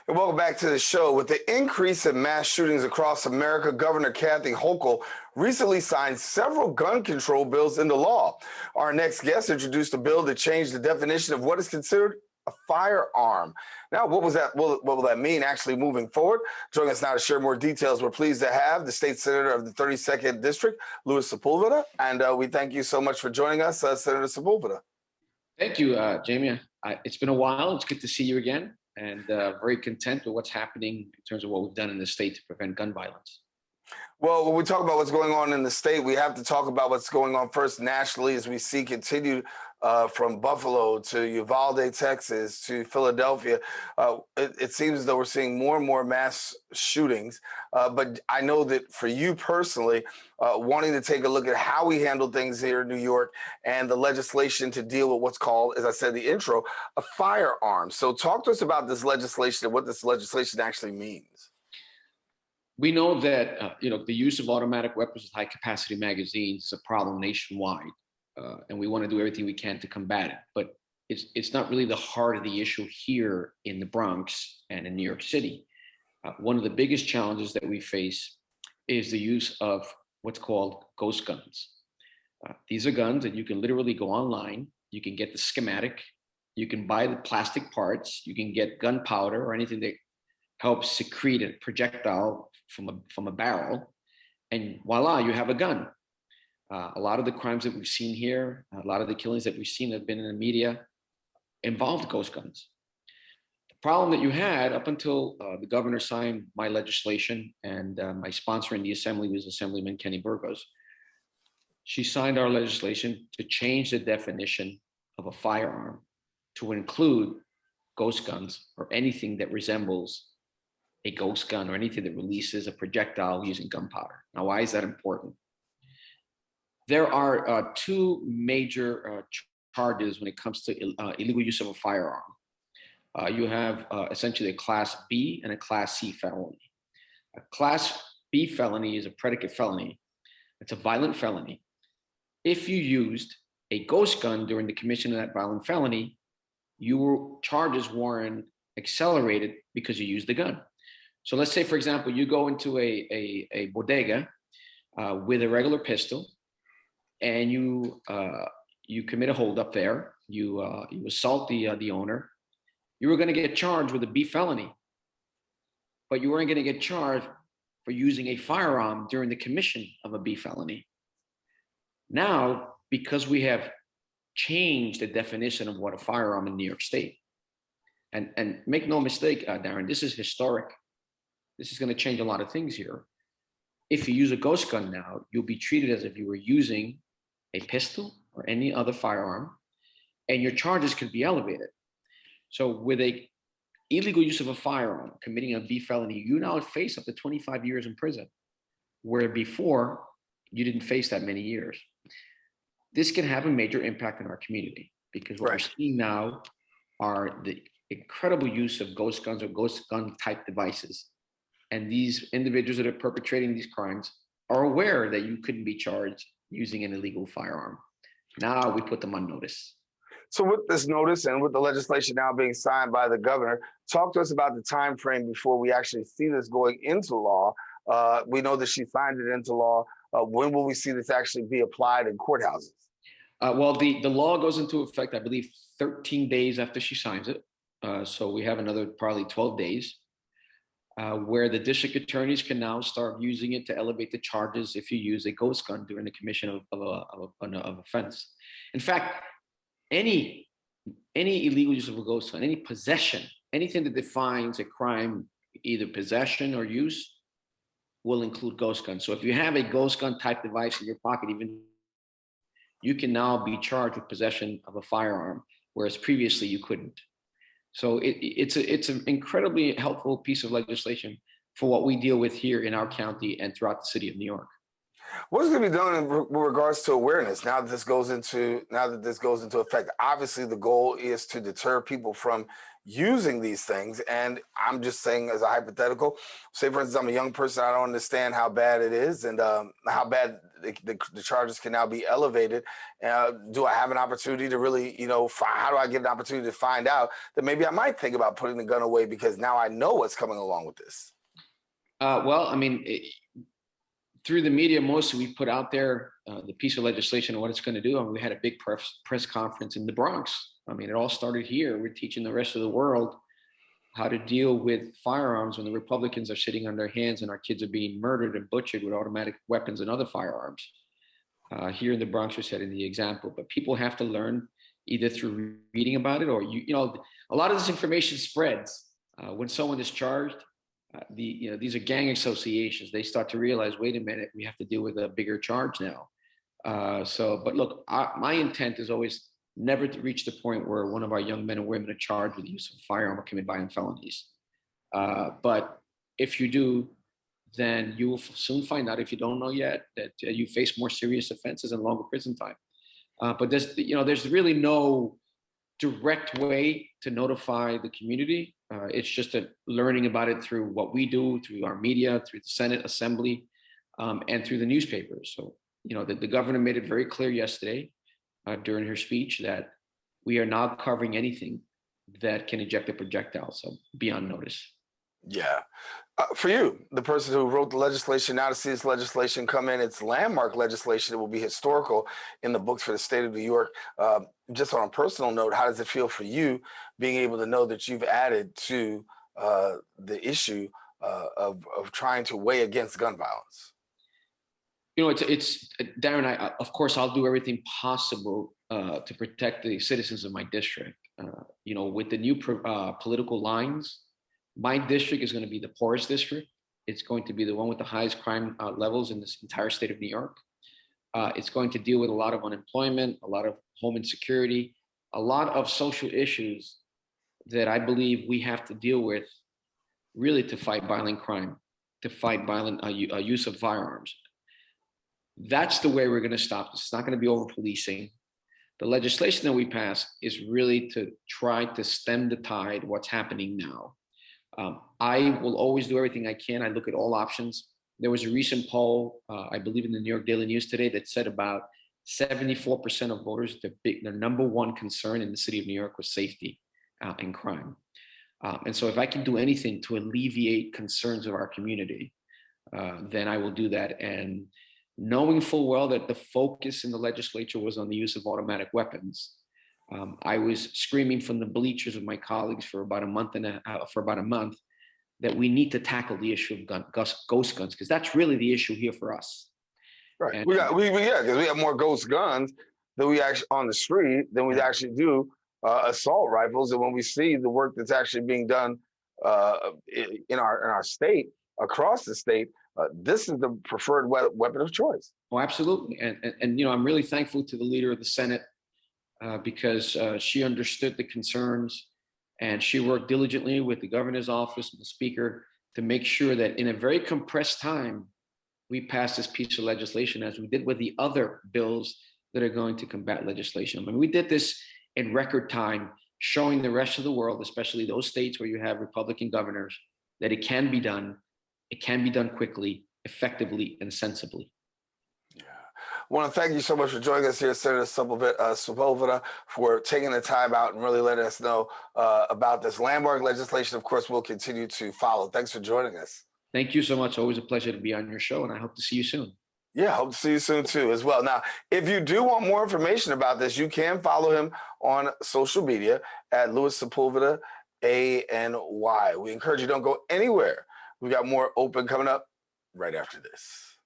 And welcome back to the show. With the increase in mass shootings across America, Governor Kathy Hochul recently signed several gun control bills into law. Our next guest introduced a bill to change the definition of what is considered a firearm. Now, what will that mean actually moving forward? Joining us now to share more details, we're pleased to have the State Senator of the 32nd District, Louis Sepúlveda, and we thank you so much for joining us, Senator Sepúlveda. Thank you, Jamie. It's been a while. It's good to see you again, and very content with what's happening in terms of what we've done in the state to prevent gun violence. Well, when we talk about what's going on in the state, we have to talk about what's going on first nationally as we see continued from Buffalo to Uvalde, Texas to Philadelphia. It seems as though we're seeing more and more mass shootings. But I know that for you personally, wanting to take a look at how we handle things here in New York and the legislation to deal with what's called, as I said in the intro, a firearm. So talk to us about this legislation and what this legislation actually means. We know that the use of automatic weapons with high-capacity magazines is a problem nationwide, and we want to do everything we can to combat it. But it's not really the heart of the issue here in the Bronx and in New York City. One of the biggest challenges that we face is the use of what's called ghost guns. These are guns that you can literally go online, you can get the schematic, you can buy the plastic parts, you can get gunpowder or anything that helps secrete a projectile from a barrel, and voila, you have a gun. A lot of the crimes that we've seen here, a lot of the killings that we've seen that have been in the media involved ghost guns. The problem that you had up until the governor signed my legislation, and my sponsor in the assembly was Assemblyman Kenny Burgos. She signed our legislation to change the definition of a firearm to include ghost guns or anything that resembles a ghost gun or anything that releases a projectile using gunpowder. Now, why is that important? There are two major charges when it comes to illegal use of a firearm. You have essentially a Class B and a Class C felony. A Class B felony is a predicate felony. It's a violent felony. If you used a ghost gun during the commission of that violent felony, your charges weren't accelerated because you used the gun. So let's say, for example, you go into a bodega with a regular pistol, and you commit a holdup there. You assault the owner. You were going to get charged with a B felony, but you weren't going to get charged for using a firearm during the commission of a B felony. Now, because we have changed the definition of what a firearm in New York State, and make no mistake, Daren, this is historic. This is going to change a lot of things here. If you use a ghost gun now, you'll be treated as if you were using a pistol or any other firearm, and your charges could be elevated. So with a illegal use of a firearm, committing a B felony, you now face up to 25 years in prison, where before you didn't face that many years. This can have a major impact on our community, because what we're seeing now are the incredible use of ghost guns or ghost gun type devices. And these individuals that are perpetrating these crimes are aware that you couldn't be charged using an illegal firearm. Now we put them on notice. So with this notice and with the legislation now being signed by the governor, talk to us about the time frame before we actually see this going into law. We know that she signed it into law. When will we see this actually be applied in courthouses? Well, the law goes into effect, I believe, 13 days after she signs it. So we have another probably 12 days. Where the district attorneys can now start using it to elevate the charges if you use a ghost gun during the commission of an offense. In fact, any illegal use of a ghost gun, any possession, anything that defines a crime, either possession or use, will include ghost guns. So if you have a ghost gun type device in your pocket, even you can now be charged with possession of a firearm, whereas previously you couldn't. So it's an incredibly helpful piece of legislation for what we deal with here in our county and throughout the city of New York. What is going to be done with regards to awareness now that this goes into effect? Obviously, the goal is to deter people from using these things. And I'm just saying, as a hypothetical, say for instance, I'm a young person, I don't understand how bad it is and how bad the charges can now be elevated. Do I have an opportunity to really, how do I get an opportunity to find out that maybe I might think about putting the gun away because now I know what's coming along with this? Well, I mean, through the media, mostly we put out there the piece of legislation and what it's going to do. I mean, we had a big press conference in the Bronx. I mean, it all started here. We're teaching the rest of the world how to deal with firearms when the Republicans are sitting on their hands and our kids are being murdered and butchered with automatic weapons and other firearms. Here in the Bronx, we're setting the example. But people have to learn either through reading about it or, a lot of this information spreads. When someone is charged, these are gang associations. They start to realize, wait a minute, we have to deal with a bigger charge now. But look, my intent is always never to reach the point where one of our young men and women are charged with the use of a firearm or commit violent felonies. But if you do, then you will soon find out, if you don't know yet, that you face more serious offenses and longer prison time. But there's really no direct way to notify the community. It's just learning about it through what we do, through our media, through the Senate Assembly, and through the newspapers. So, the governor made it very clear yesterday during her speech that we are not covering anything that can eject a projectile. So be on notice. Yeah. For you, the person who wrote the legislation, now to see this legislation come in, it's landmark legislation that will be historical in the books for the state of New York. Just on a personal note, how does it feel for you being able to know that you've added to the issue of trying to weigh against gun violence? It's Daren. Of course, I'll do everything possible to protect the citizens of my district. With the new political lines, my district is going to be the poorest district. It's going to be the one with the highest crime levels in this entire state of New York. It's going to deal with a lot of unemployment, a lot of home insecurity, a lot of social issues that I believe we have to deal with really to fight violent crime, to fight violent use of firearms. That's the way we're going to stop this. It's not going to be over policing. The legislation that we pass is really to try to stem the tide, what's happening now. I will always do everything I can. I look at all options. There was a recent poll, I believe in the New York Daily News today, that said about 74% of voters, their number one concern in the city of New York was safety and crime. And so if I can do anything to alleviate concerns of our community, then I will do that. And knowing full well that the focus in the legislature was on the use of automatic weapons, I was screaming from the bleachers of my colleagues for about a month that we need to tackle the issue of ghost guns, because that's really the issue here for us. Right. And because we have more ghost guns than we actually on the street than we actually do assault rifles. And when we see the work that's actually being done in our state, across the state, this is the preferred weapon of choice. Oh, absolutely. And I'm really thankful to the leader of the Senate because she understood the concerns and she worked diligently with the governor's office and the speaker to make sure that in a very compressed time, we passed this piece of legislation as we did with the other bills that are going to combat legislation. I mean, we did this in record time, showing the rest of the world, especially those states where you have Republican governors, that it can be done. It can be done quickly, effectively, and sensibly. Yeah. I want to thank you so much for joining us here, Senator Sepúlveda, for taking the time out and really letting us know about this landmark legislation. Of course, we'll continue to follow. Thanks for joining us. Thank you so much. Always a pleasure to be on your show, and I hope to see you soon. Yeah, hope to see you soon too as well. Now, if you do want more information about this, you can follow him on social media at Louis Sepúlveda, ANY. We encourage you don't go anywhere. We got more open coming up right after this.